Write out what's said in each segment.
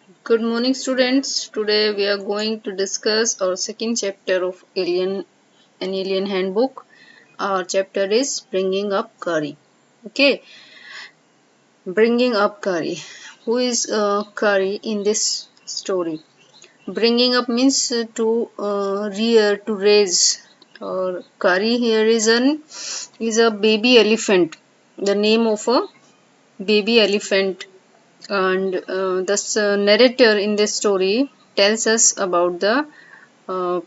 Good morning, students. Today we are going to discuss our second chapter of an Alien Handbook. Our chapter is Bringing Up Kari. Okay, Bringing Up Kari. Who is Kari in this story? Bringing up means to rear, to raise. Or Kari here is a baby elephant. The name of a baby elephant, and the narrator in this story tells us uh, uh,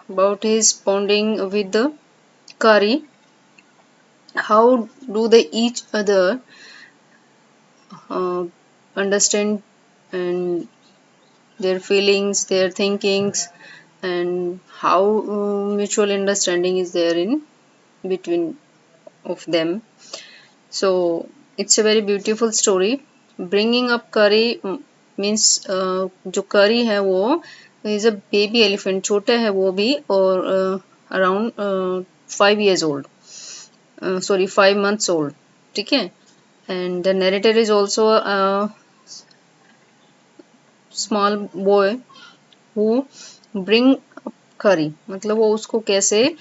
about his bonding with the Kari. How do they each other uh, understand, and their feelings, their thinkings, and how mutual understanding is there in between of them. So it's a very beautiful story. Bringing up Kari means जो Kari है वो is a baby elephant, छोटा है वो भी, और around 5 years old, sorry 5 months old. ठीक है. And the narrator is also a small boy who bring up Kari, मतलब वो उसको कैसे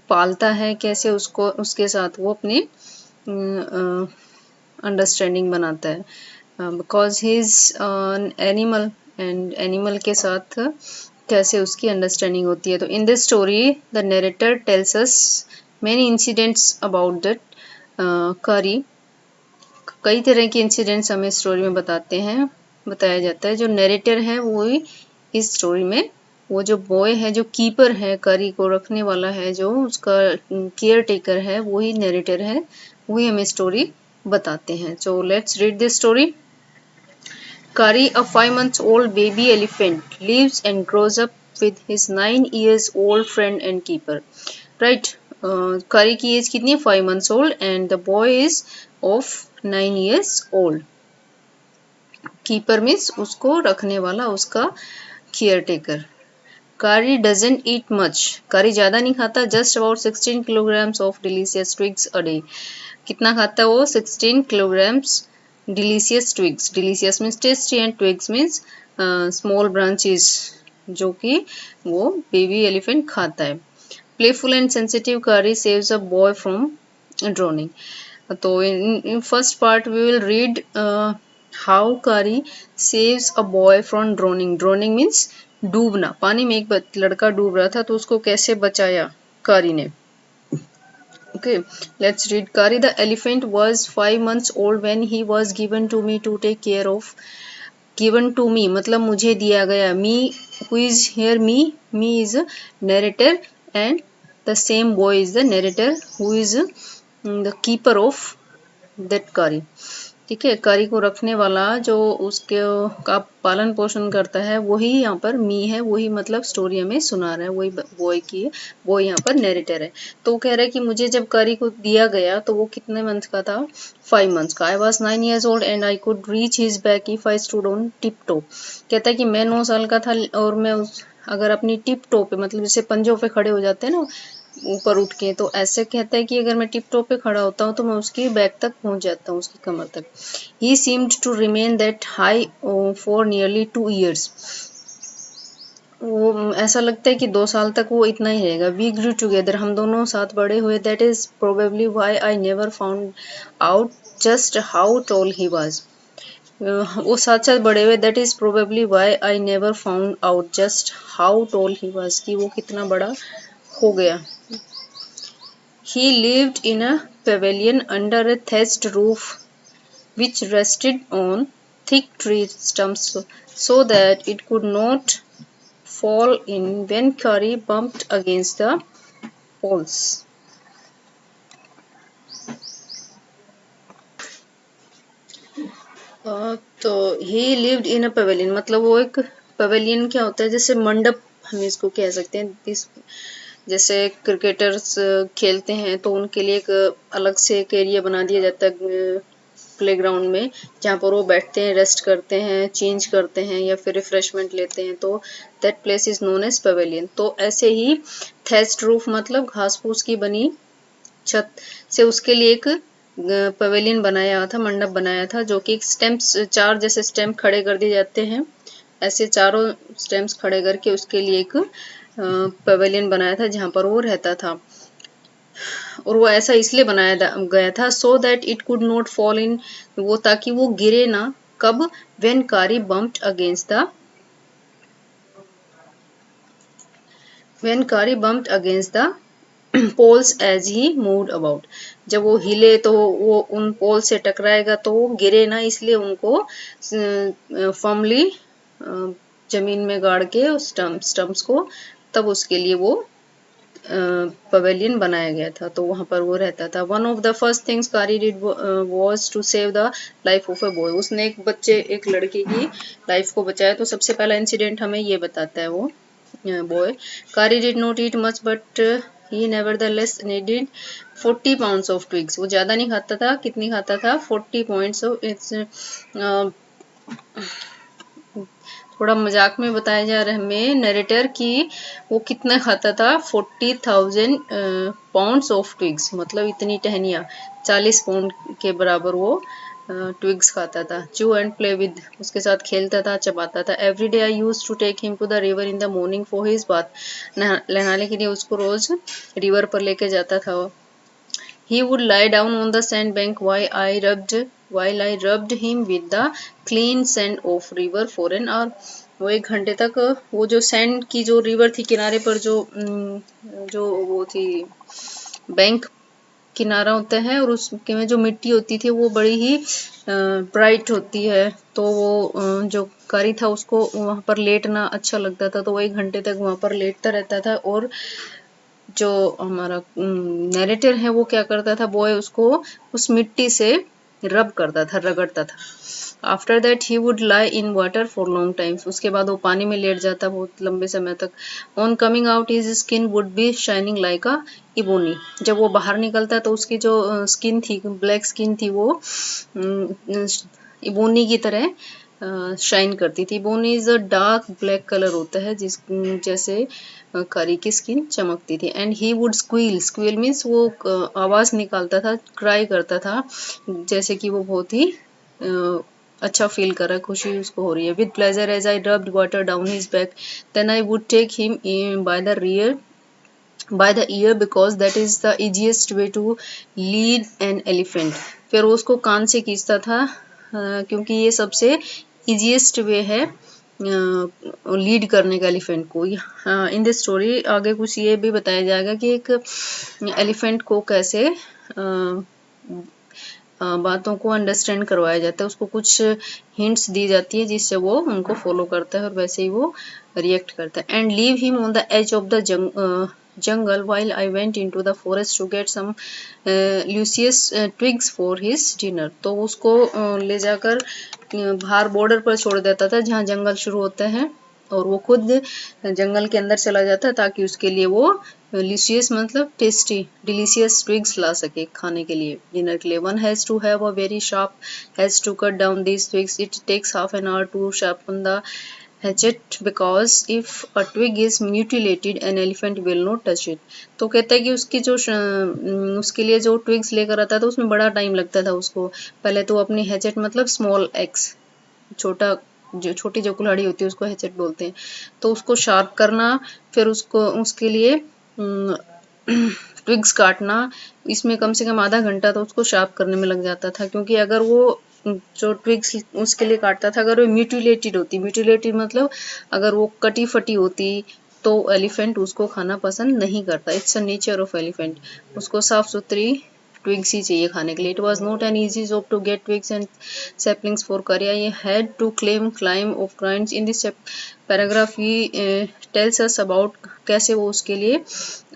पालता है, कैसे उसको उसके साथ वो अपनी अंडरस्टैंडिंग बनाता है, because he is animal, and animal के साथ कैसे उसकी अंडरस्टैंडिंग होती है. तो in this story the narrator tells us many incidents about that करी. कई तरह के इंसिडेंट्स हमें स्टोरी में बताया जाता है. जो नरेटर है वो ही इस स्टोरी में, वो जो बॉय है, जो कीपर है, करी को रखने वाला है, जो उसका केयर टेकर है, वही नरेटर है, वही हमें स्टोरी बताते हैं. So let's read this story. Kari, a 5 months old baby elephant, lives and grows up with his 9 years old friend and keeper. Right? Kari की एज कितनी है? 5 months old, and the boy is of 9 years old. Keeper means उसको रखने वाला, उसका care taker. Kari doesn't eat much. Kari ज़्यादा नहीं खाता. Just about 16 kilograms of delicious twigs a day. कितना खाता है वो? 16 kilograms delicious twigs. Delicious means tasty and twigs means small branches, जो कि वो baby elephant खाता है. Playful and sensitive Kari saves a boy from drowning. तो in first part we will read how Kari saves a boy from drowning. Drowning means डूबना. पानी में एक लड़का डूब रहा था तो उसको कैसे बचाया Kari ने. Okay, let's read. Kari the elephant was 5 months old when he was given to me to take care of. Given to me मतलब मुझे दिया गया. Me, who is here me? Me is a narrator, and the same boy is the narrator who is the keeper of that Kari. ठीक है. Kari को रखने वाला, जो उसके का पालन पोषण करता है, वही यहाँ पर मी है. वही मतलब स्टोरी हमें सुना रहा है, वही बॉय की है, वो यहाँ पर नरेटर है. तो वो कह रहा है कि मुझे जब Kari को दिया गया तो वो कितने मंथ का था? 5 months का. I was 9 years old and I could reach his back if I stood on tiptoe. कहता है कि मैं 9 साल का था और मैं अगर अपनी टिप टो पे, मतलब जैसे पंजों पे खड़े हो जाते हैं ना ऊपर उठ के, तो ऐसे कहता है कि अगर मैं टिप टॉप पे खड़ा होता हूँ तो मैं उसकी बैक तक पहुंच जाता हूँ, उसकी कमर तक. He seemed to remain that high for nearly 2 years. वो ऐसा लगता है कि 2 साल तक वो इतना ही रहेगा. वी ग्रू टुगेदर, हम दोनों साथ बड़े हुए. That is probably why I never found out just how tall he was. वो साथ साथ बड़े हुए. That is probably why I never found out just how tall he was, कि वो कितना बड़ा हो गया. He lived in a pavilion under a thatched roof which rested on thick tree stumps so that it could not fall in when Kari bumped against the poles. तो he lived in a pavilion, मतलब वो एक pavilion क्या होता है? जैसे मंडप हम इसको कह सकते हैं. जैसे क्रिकेटर्स खेलते हैं तो उनके लिए एक अलग से एक एरिया बना दिया जाता है प्लेग्राउंड में, जहाँ पर वो बैठते हैं, रेस्ट करते हैं, चेंज करते हैं या फिर रिफ्रेशमेंट लेते हैं. तो that place is known as pavilion. तो ऐसे ही थैच्ड रूफ मतलब घास फूस की बनी छत से उसके लिए एक पवेलियन बनाया था, मंडप बनाया था, जो कि स्टेम्प्स, 4 जैसे स्टेम्प खड़े कर दिए जाते हैं, ऐसे चारों स्टेम्प्स खड़े करके उसके लिए एक पवेलियन बनाया था जहाँ पर वो रहता था। और वो ऐसा इसलिए बनाया गया था so that it could not fall in, वो ताकि वो गिरे ना, कब, when Kari bumped against the, when Kari bumped against the poles as he moved about, जब वो हिले तो वो उन पोल से टकराएगा तो वो गिरे ना, इसलिए उनको फर्मली जमीन में गाड़ के स्टम्प्स को, तब उसके लिए वो पवेलियन बनाया गया था, तो वहां पर वो रहता था। One of the first things Kari did was to save the life of a boy, उसने एक लड़के की लाइफ को बचाया, तो सबसे पहला इंसिडेंट हमें ये बताता है वो बॉय। कारी did not eat much but he nevertheless needed 40 pounds of twigs, वो ज्यादा नहीं खाता था, कितनी खाता था, 40 पॉइंट्स ऑफ, इट्स थोड़ा मजाक में बताया जा रहा है हमें नरेटर की, वो कितना खाता था, 40,000 पाउंड्स ऑफ ट्विग्स, मतलब इतनी टहनियाँ, 40 पाउंड के बराबर वो ट्विग्स खाता था। चू एंड प्ले विद, उसके साथ खेलता था, चबाता था। Every day I use to take him to the river in the morning for his bath, नहाने के लिए उसको रोज रिवर पर लेके जाता था वो। He would lie down on the sandbank while I rubbed him with the clean sand of river for an hour. वो 1 घंटे तक वो जो सैंड की जो रिवर थी किनारे पर, जो वो थी बैंक किनारा होता है, और उसके में जो मिट्टी होती थी वो बड़ी ही ब्राइट होती है, तो वो जो कारी था उसको वहां पर लेटना अच्छा लगता था, तो वो 1 घंटे तक वहां पर लेटता रहता था। और जो हमारा नैरेटर है वो क्या करता था, बॉय उसको उस मिट्टी से रब करता था, रगड़ता था। After that he would lie in water for long times, उसके बाद वो पानी में लेट जाता बहुत लंबे समय तक। On coming out his skin would be shining like a ebony, जब वो बाहर निकलता तो उसकी जो स्किन थी, ब्लैक स्किन थी, वो इबोनी की तरह शाइन करती थी। Ebony is a dark black colour होता है जिस जैसे कारी की स्किन चमकती थी। And he would squeal, squeal means वो आवाज निकालता था, क्राई करता था, जैसे कि वो बहुत ही अच्छा फील कर रहा है, खुशी उसको हो रही है। With pleasure as I rubbed water down his back, then I would take him by the ear because that is the easiest way to lead an elephant, फिर वो उसको कान से खींचता था क्योंकि ये सबसे इजीएस्ट वे है लीड करने का एलिफेंट को। इन दिस स्टोरी आगे कुछ ये भी बताया जाएगा कि एक एलिफेंट को कैसे बातों को अंडरस्टैंड करवाया जाता है, उसको कुछ हिंट्स दी जाती है जिससे वो उनको फॉलो करता है और वैसे ही वो रिएक्ट करता है। And leave him on the edge of the jungle while I went into the forest to get some luscious twigs for his dinner, तो उसको ले जाकर बाहर बॉर्डर पर छोड़ देता था जहाँ जंगल शुरू होता है, और वो खुद जंगल के अंदर चला जाता ताकि उसके लिए वो ल्यूसियस मतलब टेस्टी डिलीशियस ट्विग्स ला सके खाने के लिए, डिनर के लिए। One has to have a very sharp has to cut down these twigs, it takes half an hour to sharpen the hatchet because if a twig is mutilated an elephant will not touch it, तो कहता है कि उसकी जो उसके लिए जो twigs लेकर आता था उसमें बड़ा टाइम लगता था उसको। पहले तो अपनी हैचेट मतलब स्मॉल एक्स, छोटी जो कुल्हाड़ी होती है उसको हैचेट बोलते हैं, तो उसको शार्प करना, फिर उसको उसके लिए ट्विग्स काटना, इसमें कम से कम आधा घंटा तो उसको शार्प करने में लग जाता था, क्योंकि अगर वो जो ट्विग्स उसके लिए काटता था अगर वो म्यूटिलेटेड मतलब अगर वो कटी फटी होती तो एलिफेंट उसको खाना पसंद नहीं करता। It's a nature of elephant, उसको साफ सुथरी ट्विग्स ही चाहिए खाने के लिए। It was not an easy job to get twigs and saplings for Kari, ये had to climb off grinds. In this paragraph he tells us about कैसे वो उसके लिए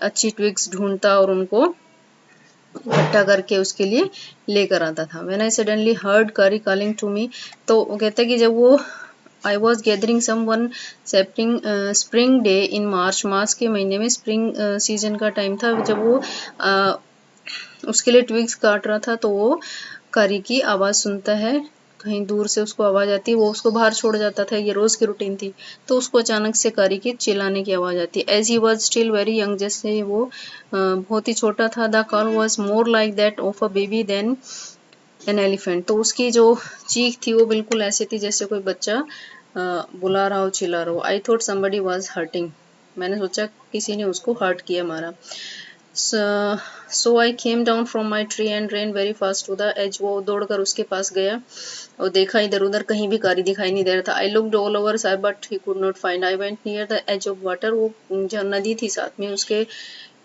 अच्छी ट्विग्स ढूंढता और उनको इकट्ठा करके उसके लिए लेकर आता था। When I suddenly heard Kari calling to me, तो वो कहता है कि जब वो I was gathering some one spring day in March, मार्च के महीने में स्प्रिंग सीजन का टाइम था, जब वो उसके लिए ट्विग्स काट रहा था तो वो कारी की आवाज सुनता है, कहीं दूर से उसको आवाज़ आती, वो उसको बाहर छोड़ जाता था, ये रोज़ की रूटीन थी। तो उसको अचानक से कारी की चिल्लाने की आवाज़ आती। As he was still very young, जैसे वो बहुत ही छोटा था। The call was more like that of a baby than an elephant. तो उसकी जो चीख थी वो बिल्कुल ऐसी थी जैसे कोई बच्चा बुला रहा हो, चिल्ला रहा हो। I thought somebody was hurting, मैंने सोचा किसी ने उसको हर्ट किया, मारा। So I came down from my tree and ran very fast to the edge. वो दौड़कर उसके पास गया और देखा इधर उधर, कहीं भी कारी दिखाई नहीं दे रहा था। I looked all over side but he could not find. I went near the edge of water, वो जो नदी थी साथ में उसके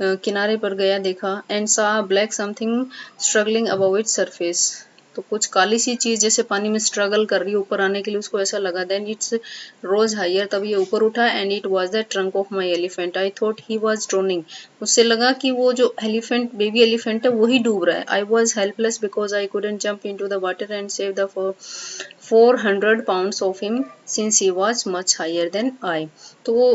किनारे पर गया, देखा। एंड सा black something struggling above its surface. तो कुछ काली सी चीज जैसे पानी में स्ट्रगल कर रही है ऊपर आने के लिए, उसको ऐसा लगा। देन इट्स रोज हायर, तब ये ऊपर उठा। And it was the trunk of my elephant. I thought he was droning. उससे लगा कि वो जो एलिफेंट, बेबी एलिफेंट है, वही डूब रहा है। I was helpless because I couldn't jump into the water and save the 400 pounds of him since he was much higher than I। तो वो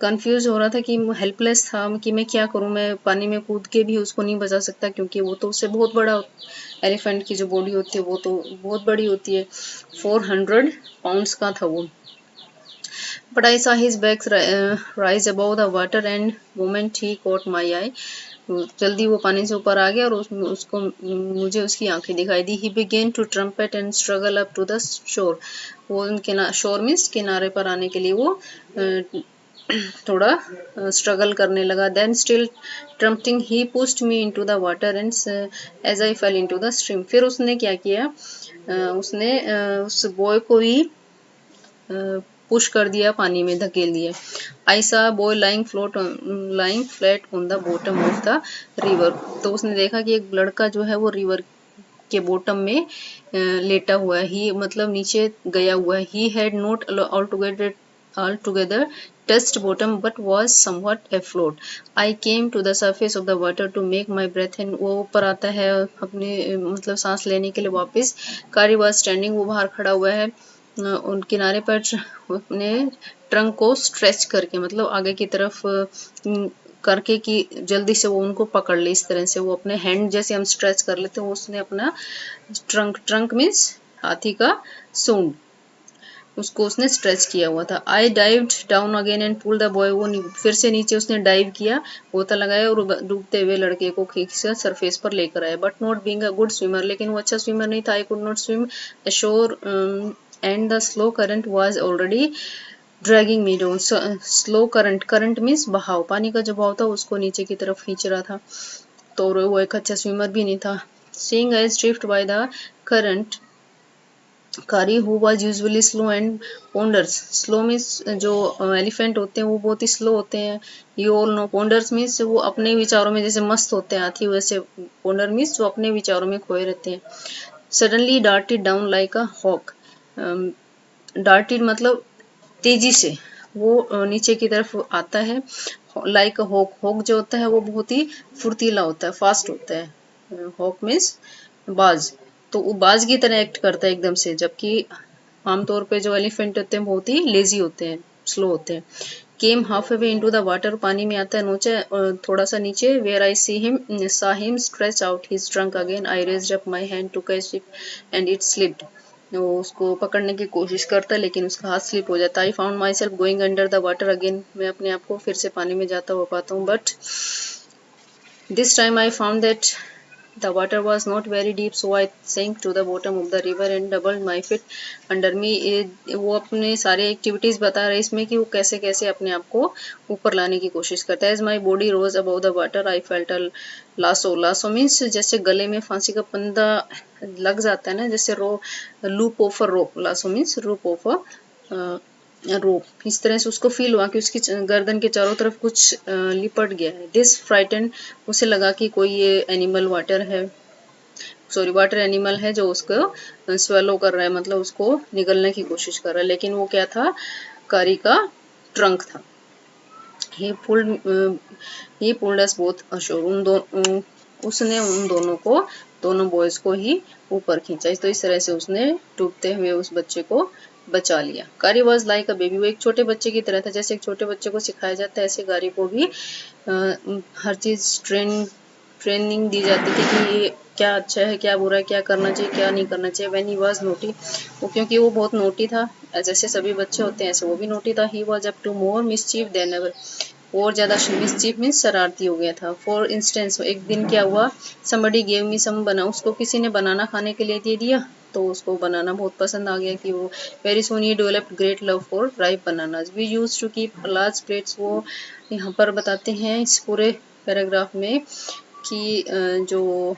कंफ्यूज हो रहा था कि हेल्पलेस था कि मैं क्या करूं, मैं पानी में कूद के भी उसको नहीं बचा सकता क्योंकि वो तो उससे बहुत बड़ा, एलिफेंट की जो बॉडी होती है वो तो बहुत बड़ी होती है। 400 पाउंड्स का था वो। But I saw his back rise above the water and moment he caught my eye। जल्दी वो पानी से ऊपर आ गया और उसको मुझे उसकी आंखें दिखाई दी। He began to trumpet and struggle up to the shore। वो शोर मीन्स किनारे पर आने के लिए वो थोड़ा स्ट्रगल करने लगा। Then still trumpeting he pushed me into the water and as I fell into the stream. फिर उसने क्या किया, उसने उस बॉय को ही पुश कर दिया, पानी में धकेल दिया। आई सा boy lying flat on the bottom of the river. तो उसने देखा कि एक लड़का जो है वो रिवर के बॉटम में लेटा हुआ है। ही मतलब नीचे गया हुआ है। He had not all together touched bottom but was somewhat afloat। I came to the surface of the water to make my breath in। वो ऊपर आता है अपने मतलब सांस लेने के लिए वापस। कारी was standing, वो बाहर खड़ा हुआ है उन किनारे पर अपने ट्रंक को स्ट्रेच करके, मतलब आगे की तरफ करके कि जल्दी से वो उनको पकड़ ले। इस तरह से वो अपने हैंड जैसे हम स्ट्रेच कर लेते हैं, उसने अपना ट्रंक मीन्स हाथी का सूंड, उसको उसने स्ट्रेच किया हुआ था। I dived down again and pull the boy. वो फिर से नीचे उसने डाइव किया, गोता लगाया और डूबते हुए लड़के को खींचकर सरफेस पर लेकर आया। But not being a good swimmer, लेकिन वो अच्छा स्विमर नहीं था। I could not swim assure and the slow current was already dragging me down. Slow current means बहाव, पानी का जो बहाव था उसको नीचे की तरफ खींच रहा था। तो वो एक अच्छा स्विमर भी नहीं था। Seeing as drift by the current, Kari who was usually slow and ponders. Slow means जो एलिफेंट होते हैं वो बहुत ही स्लो होते हैं, you all know. Ponders means वो अपने विचारों में जैसे मस्त होते हैं हाथी, वैसे पोंडर मीन्स जो अपने विचारों में खोए रहते हैं। Suddenly darted down like a hawk. Darted मतलब तेजी से वो नीचे की तरफ आता है। लाइक हॉक, हॉक जो होता है वो बहुत ही फुर्तीला होता है, फास्ट होता है। हॉक मीन्स बाज, तो वो बाज की तरह एक्ट करता है एकदम से, जबकि आमतौर पे जो एलिफेंट होते हैं बहुत ही लेजी होते हैं, स्लो होते हैं। Came half way into the water, पानी में आता है नोचे थोड़ा सा नीचे। Where I saw him stretch out his trunk again. I raised up my hand to catch it and it slipped. वो उसको पकड़ने की कोशिश करता है लेकिन उसका हाथ स्लिप हो जाता है। I found my self going under the water again. मैं अपने आप को फिर से पानी में जाता हुआ पाता हूँ। But this time I found that the water was not very deep, so I sank to the bottom of the river and doubled my feet under me। वो अपने सारे एक्टिविटीज बता रहे इसमें कि वो कैसे कैसे अपने आप को ऊपर लाने की कोशिश करता है। As my body rose above the water, I felt a lasso। lasso means जैसे गले में फांसी का फंदा लग जाता है ना, जैसे loop of a rope. lasso means loop of a rope, इस तरह से उसको फील हुआ कि उसकी गर्दन के चारों तरफ कुछ लिपट गया है। दिस फ्राइटन, उसे लगा कि कोई ये एनिमल वाटर एनिमल है जो उसको स्वेलो कर रहा है, मतलब उसको निगलने की कोशिश कर रहा है। लेकिन वो क्या था, कारी का ट्रंक था। ही पुल्ड अस बोथ अशोर। उसने उन दोनों बॉयज को ही ऊपर खींचा। तो इस तरह से उसने डूबते हुए उस बच्चे को बचा लिया। कारी वॉज लाइक अ बेबी, वो एक छोटे बच्चे की तरह था। जैसे एक छोटे बच्चे को सिखाया जाता है ऐसे गारी को भी हर चीज ट्रेनिंग दी जाती थी कि ये क्या अच्छा है, क्या बुरा है, क्या करना चाहिए, क्या नहीं करना चाहिए। व्हेन ही वाज नोटी, वो क्योंकि वो बहुत नोटी था, जैसे सभी बच्चे होते हैं ऐसे वो भी नोटी था। He was up to more mischief than ever, और ज़्यादा मिसचीफ मीन्स शरारती हो गया था। फॉर इंस्टेंस, एक दिन क्या हुआ, somebody gave me some बना, उसको किसी ने बनाना खाने के लिए दे दिया, तो उसको बनाना बहुत पसंद आ गया कि वो very soon he developed great love for ripe bananas. We used to keep large plates, वो यहाँ पर बताते हैं इस पूरे पैराग्राफ में कि जो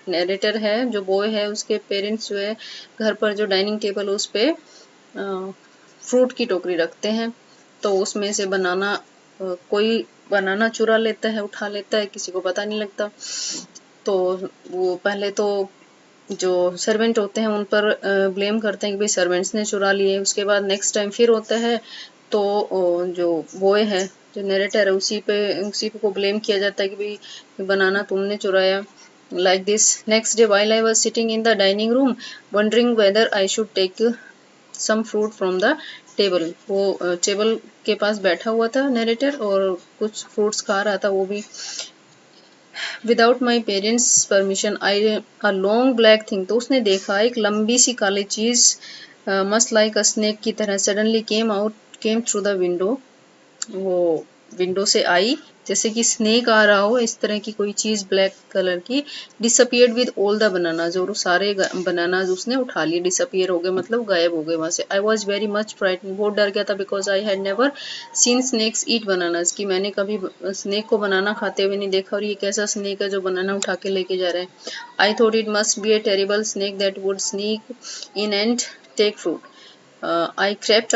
नरेटर है, जो बॉय है, उसके पेरेंट्स जो है घर पर जो डाइनिंग टेबल उस पे फ्रूट की टोकरी रखते हैं, तो उसमें से बनाना कोई बनाना चुरा लेता है, उठा लेता है, किसी को पता नहीं लगता। तो वो पहले तो जो सर्वेंट होते हैं उन पर ब्लेम करते हैं कि भाई सर्वेंट्स ने चुरा लिए। उसके बाद नेक्स्ट टाइम फिर होता है तो जो बॉय है, जो नरेटर है, उसी पे को ब्लेम किया जाता है कि भाई बनाना तुमने चुराया। Like this next day while I was sitting in the dining room wondering whether I should take some fruit from the table, वो टेबल के पास बैठा हुआ था नरेटर और कुछ फ्रूट्स खा रहा था वो भी। Without my parents permission I a long black thing, तो उसने देखा एक लंबी सी काली चीज मस्ट लाइक अ स्नेक की तरह suddenly came through the window, वो विंडो से आई जैसे कि स्नेक आ रहा हो, इस तरह की कोई चीज ब्लैक कलर की। Disappeared with all the bananas, और सारे बनानाज उसने उठा लिए, डिसअपियर हो गए मतलब गायब हो गए वहां से। I was very much frightened, बहुत डर गया था, because I had never seen snakes eat bananas, कि मैंने कभी स्नेक को बनाना खाते हुए नहीं देखा, और ये कैसा स्नेक है जो बनाना उठा के लेके जा रहे हैं। I thought it must be a terrible snake that would sneak in and take fruit. I crept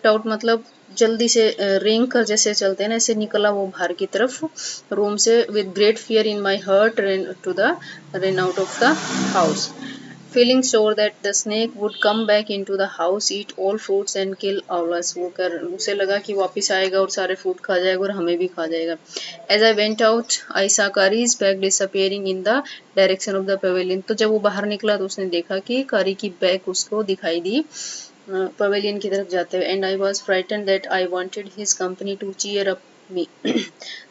out मतलब जल्दी से रेंग कर जैसे चलते हैं ना, ऐसे निकला वो बाहर की तरफ रूम से। With great fear in my heart run out of the house, feeling sure that the snake would come back into the house, eat all fruits and kill all us. वो कर उसे लगा कि वापस आएगा और सारे फ्रूट खा जाएगा और हमें भी खा जाएगा। As I went out I saw Kari's bag disappearing in the direction of the pavilion, तो जब वो बाहर निकला तो उसने देखा कि कारी की बैग उसको दिखाई दी पवेलियन की तरफ जाते हुए। And I was frightened that I wanted his company to cheer up me,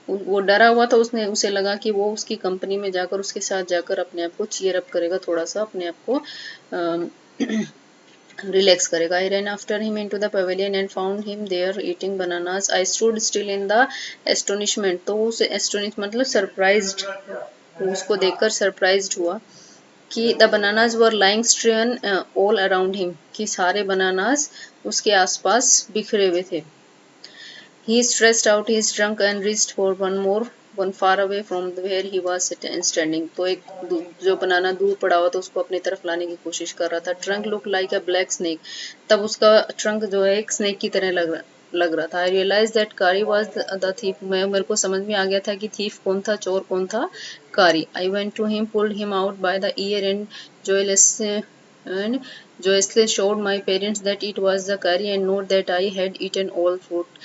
वो डरा हुआ था, उसने उसे लगा कि वो उसकी कंपनी में जाकर उसके साथ जाकर अपने आप को चीयर अप करेगा, थोड़ा सा अपने आप को रिलैक्स करेगा। I ran after him into the pavilion and found him there eating bananas. I stood still in the astonishment, तो उस एस्टोनिश मतलब सरप्राइज्ड, उसको देखकर सरप्राइज्ड हुआ कि the bananas were lying strain all around him, कि सारे बनानास उसके आसपास बिखरे हुए थे। He stretched out his trunk and reached for one far away from where he was standing. तो एक जो बनाना दूर पड़ा हुआ था उसको अपनी तरफ लाने की कोशिश कर रहा था। ट्रंक लुक लाइक अ ब्लैक स्नेक, तब उसका ट्रंक जो है एक स्नेक की तरह लग रहा था। आई रियलाइज दैट कारी वॉज द थीफ, मेरे को समझ में आ गया था कि थीफ कौन था, चोर कौन था, Kari. I went to him, pulled him out by the ear and joyously showed my parents that it was the curry and not that I had eaten all fruit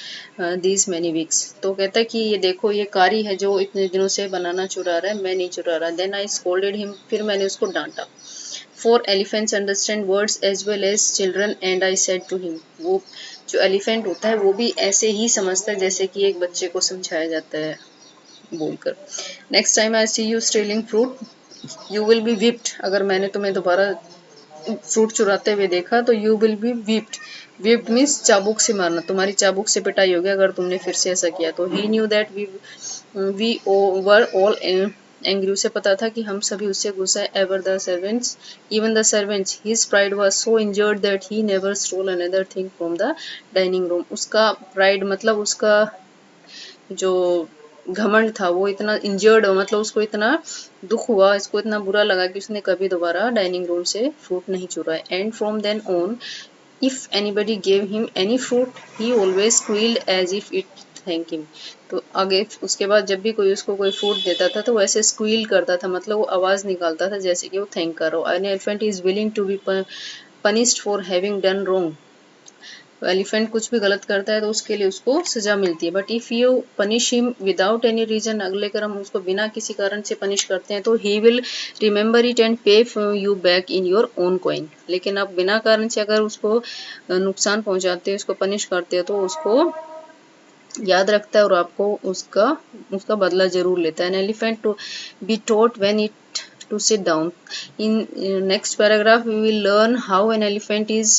these many weeks. तो कहता है कि ये देखो ये कारी है जो इतने दिनों से बनाना चुरा रहा है, मैं नहीं चुरा रहा। Then I scolded him, फिर मैंने उसको डांटा। For elephants understand words as well as children and I said to him, वो जो एलिफेंट होता है वो भी ऐसे ही समझता है जैसे कि एक बच्चे को समझाया जाता है बोलकर। Next time I see you stealing fruit you will be whipped, अगर मैंने तुम्हें दोबारा फ्रूट चुराते हुए देखा तो you will be whipped. Whipped means चाबुक से मारना, तुम्हारी चाबुक से पिटाई होगी अगर तुमने फिर से ऐसा किया तो। He knew that we were all angry, उसे पता था कि हम सभी उससे गुस्सा है। Ever the servants even the servants his pride was so injured that he never stole another thing from the dining room. उसका प्राइड मतलब उसका जो घमंड था वो इतना इंजर्ड हो, मतलब उसको इतना दुख हुआ, इसको इतना बुरा लगा कि उसने कभी दोबारा डाइनिंग रूम से फ्रूट नहीं चुराए। And from then on if anybody gave him any fruit he always squealed as if it thank him. तो आगे उसके बाद जब भी कोई उसको कोई फ्रूट देता था तो वैसे स्क्वील करता था, मतलब वो आवाज निकालता था जैसे कि वो थैंक कर रहा हो। An elephant is willing to be punished for having done wrong, elephant कुछ भी गलत करता है तो उसके लिए उसको सजा मिलती है। But if you punish him without any reason, अगले अगर हम उसको बिना किसी कारण से पनिश करते हैं तो he will remember it and pay you back in your own coin. लेकिन आप बिना कारण से अगर उसको नुकसान पहुंचाते हैं, उसको पनिश करते हैं तो उसको याद रखता है और आपको उसका बदला जरूर लेता है। An elephant to be taught when it to sit down. In next paragraph we will learn how an elephant is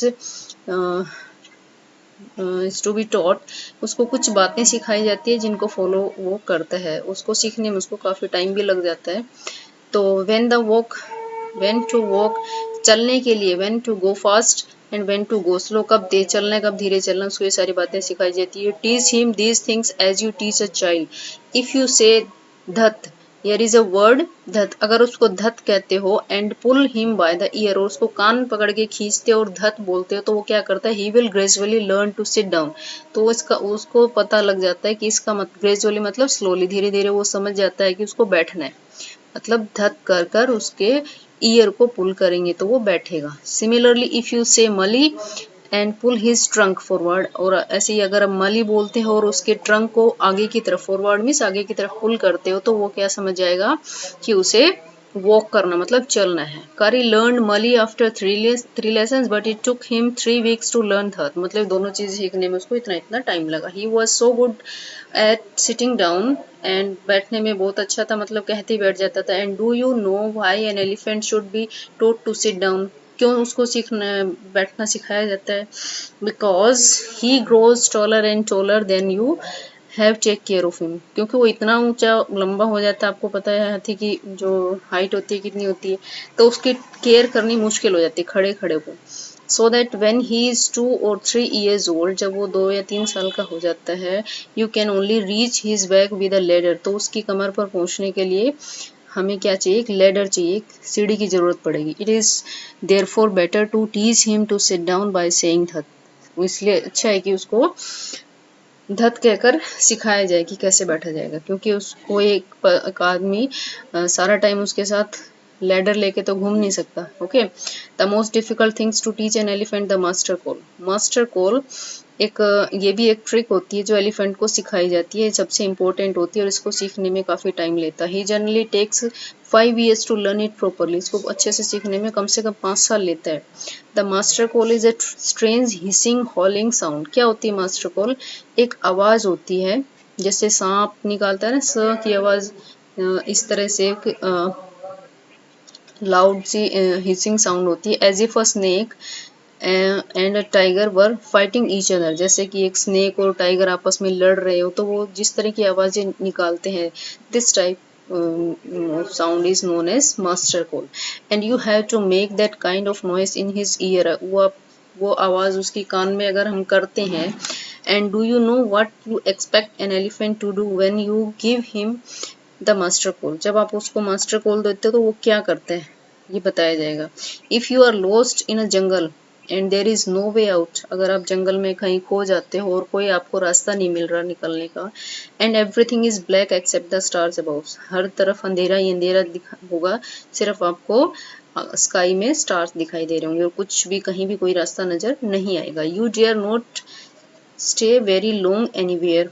to be taught. उसको कुछ बातें सिखाई जाती है जिनको फॉलो वो करता है, उसको सीखने में उसको काफ़ी टाइम भी लग जाता है। तो when to walk, चलने के लिए, when to go fast and when to go slow, कब तेज चलना है कब धीरे चलना, उसको ये सारी बातें सिखाई जाती है। Teach him these things as you teach a child. If you say धत, here is a word धत, अगर उसको धत कहते हो and pull him by the ear, और उसको कान पकड़ के खींचते हो और धत बोलते हो तो वो क्या करता है, he will gradually learn to sit down. तो इसका उसको पता लग जाता है कि इसका ग्रेजुअली मतलब स्लोली, धीरे धीरे वो समझ जाता है कि उसको बैठना है, मतलब धत कर कर उसके ईयर को पुल करेंगे तो वो बैठेगा। सिमिलरली इफ यू से मली and pull his trunk forward, और ऐसे ही अगर आप मली बोलते हो और उसके ट्रंक को आगे की तरफ, फॉरवर्ड मीन्स आगे की तरफ पुल करते हो तो वो क्या समझ जाएगा कि उसे वॉक करना मतलब चलना है। कारी लर्न मली after three lessons but it took him 3 weeks to learn धत, मतलब दोनों चीज सीखने में उसको इतना टाइम लगा। He was so good at sitting down, and बैठने में बहुत अच्छा था, मतलब कहते ही बैठ जाता था। And do you know why an elephant should be taught to sit down, क्यों उसको सीखना बैठना सिखाया जाता है? Because he grows taller and taller then you have take care of him, क्योंकि वो इतना ऊंचा लंबा हो जाता है, आपको पता है हाथी की जो हाइट होती है कितनी होती है, तो उसकी केयर करनी मुश्किल हो जाती है खड़े खड़े को। So that when he is 2 or 3 years old, जब वो 2 या 3 साल का हो जाता है, you can only reach his back with a ladder, तो उसकी कमर पर पहुंचने के लिए हमें क्या चाहिए, एक लेडर चाहिए, एक सीढ़ी की जरूरत पड़ेगी। It is therefore better to teach him to sit down by saying धत, इसलिए अच्छा है कि उसको धत कहकर सिखाया जाए कि कैसे बैठा जाएगा, क्योंकि उसको एक आदमी सारा टाइम उसके साथ लैडर लेके तो घूम नहीं सकता। Okay, the most difficult things to teach an elephant the master call. Master call एक ये भी एक ट्रिक होती है जो एलिफेंट को सिखाई जाती है, सबसे इंपॉर्टेंट होती है और इसको सीखने में काफ़ी टाइम लेता है। He generally takes 5 years to learn it properly, इसको अच्छे से सीखने में कम से कम 5 साल लेता है। The master call is a strange hissing हॉलिंग sound. क्या होती है मास्टर कॉल? एक आवाज़ होती है जैसे सांप निकालता है ना, स की आवाज़, इस तरह से एक लाउड सी हिसिंग साउंड होती है। As if a snake and a tiger were fighting each other, जैसे कि एक स्नेक और टाइगर आपस में लड़ रहे हो तो वो जिस तरह की आवाज़ें निकालते हैं, this type sound is known as master call, and you have to make that kind of noise in his ear, वो आवाज़ उसकी कान में अगर हम करते हैं। and do you know what you expect an elephant to do when you give him the master call? जब आप उसको मास्टर कॉल देते हो तो वो क्या करते हैं ये बताया जाएगा। If you are lost in a jungle and there is no way out, अगर आप जंगल में कहीं खो जाते हो और कोई आपको रास्ता नहीं मिल रहा निकलने का, and everything is black except the stars above, हर तरफ अंधेरा ही अंधेरा होगा, सिर्फ आपको स्काई में स्टार्स दिखाई दे रहे होंगे और कुछ भी कहीं भी कोई रास्ता नज़र नहीं आएगा। You dare not stay very long anywhere,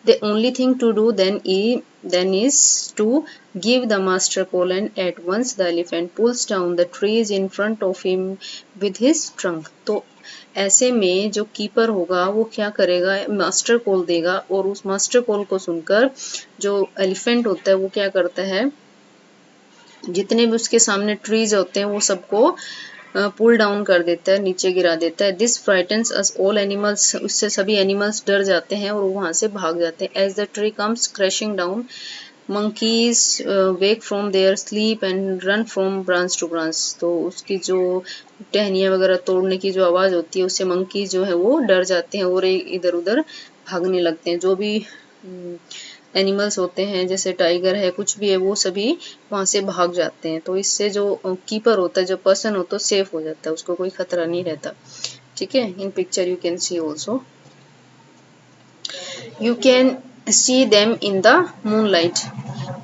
the only thing to do then is to give the master call, and at once the elephant pulls down the trees in front of him with his trunk. तो ऐसे में जो keeper होगा वो क्या करेगा, master call देगा, और उस मास्टर कॉल को सुनकर जो एलिफेंट होता है वो क्या करता है, जितने भी उसके सामने ट्रीज होते हैं वो सबको पुल डाउन कर देता है, नीचे गिरा देता है। दिस फ्राइटन्स अस ऑल एनिमल्स, उससे सभी एनिमल्स डर जाते हैं और वहां से भाग जाते हैं। As the tree comes crashing down, monkeys wake from their sleep and run from branch to branch, तो उसकी जो टहनियाँ वगैरह तोड़ने की जो आवाज़ होती है उससे मंकी जो है वो डर जाते हैं और इधर उधर भागने लगते हैं। जो भी एनिमल्स होते हैं जैसे टाइगर है कुछ भी है वो सभी वहाँ से भाग जाते हैं, तो इससे जो कीपर होता है, जो पर्सन होता है, सेफ हो जाता है, उसको कोई खतरा नहीं रहता। ठीक है, इन picture you can see also, you can see them in the moonlight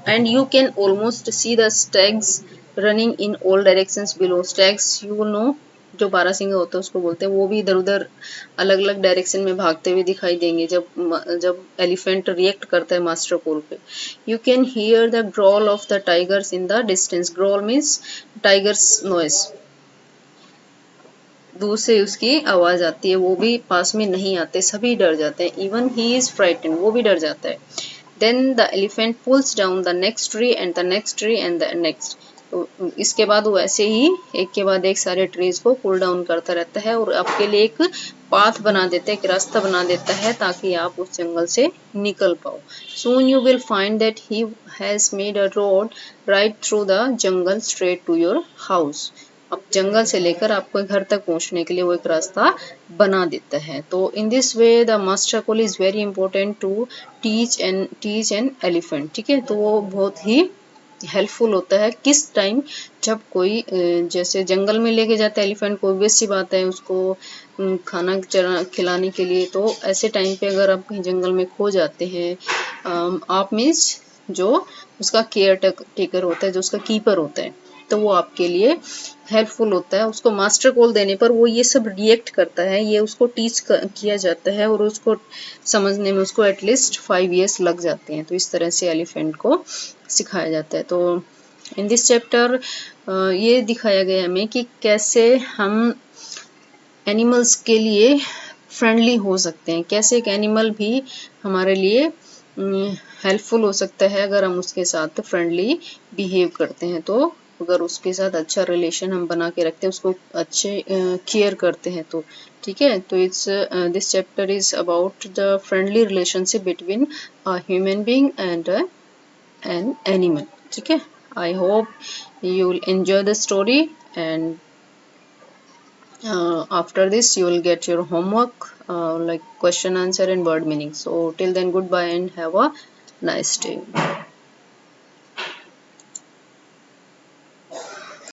and you can almost see the stags running in all directions below. stags you will know, जो बारहसिंगा होता है उसको बोलते हैं, वो भी इधर उधर अलग अलग डायरेक्शन में भागते हुए दिखाई देंगे जब एलिफेंट रिएक्ट करता है मास्टर कॉल पे। You can hear the growl of the tigers in the distance, growl means tigers noise, दूर से उसकी आवाज आती है, वो भी पास में नहीं आते, सभी डर जाते हैं। इवन ही इज फ्राइटेंड, वो भी डर जाता है। Then the elephant pulls down the next tree and the next tree and the next, तो इसके बाद वो ऐसे ही एक के बाद एक सारे ट्रीज को कूल डाउन करता रहता है और आपके लिए एक पाथ बना देता है, एक रास्ता बना देता है ताकि आप उस जंगल से निकल पाओ. Soon you will find that he has made a road right through the jungle straight to your house. अब जंगल से लेकर आपको घर तक पहुंचने के लिए वो एक रास्ता बना देता है. तो in this way the master call is very important to teach an elephant. ठीक है, तो वो बहुत ही हेल्पफुल होता है किस टाइम, जब कोई जैसे जंगल में लेके जाता है एलिफेंट को, ऑब्वियस सी बात है उसको खाना खिलाने के लिए. तो ऐसे टाइम पे अगर आप कहीं जंगल में खो जाते हैं, आप मीन्स जो उसका केयर टेकर होता है, जो उसका कीपर होता है, तो वो आपके लिए हेल्पफुल होता है. उसको मास्टर कॉल देने पर वो ये सब रिएक्ट करता है, ये उसको टीच किया जाता है और उसको समझने में उसको एटलीस्ट 5 years लग जाते हैं. तो इस तरह से एलिफेंट को सिखाया जाता है. तो इन दिस चैप्टर ये दिखाया गया हमें कि कैसे हम एनिमल्स के लिए फ्रेंडली हो सकते हैं, कैसे एक एनिमल भी हमारे लिए हेल्पफुल हो सकता है अगर हम उसके साथ फ्रेंडली बिहेव करते हैं. तो अगर उसके साथ अच्छा रिलेशन हम बना के रखते हैं, उसको अच्छे केयर करते हैं, तो ठीक है. तो it's this chapter is about the friendly relationship between a human being and an animal. ठीक है. I hope you will enjoy the story, and after this you will get your homework like question answer and word meaning. So till then, goodbye and have a nice day.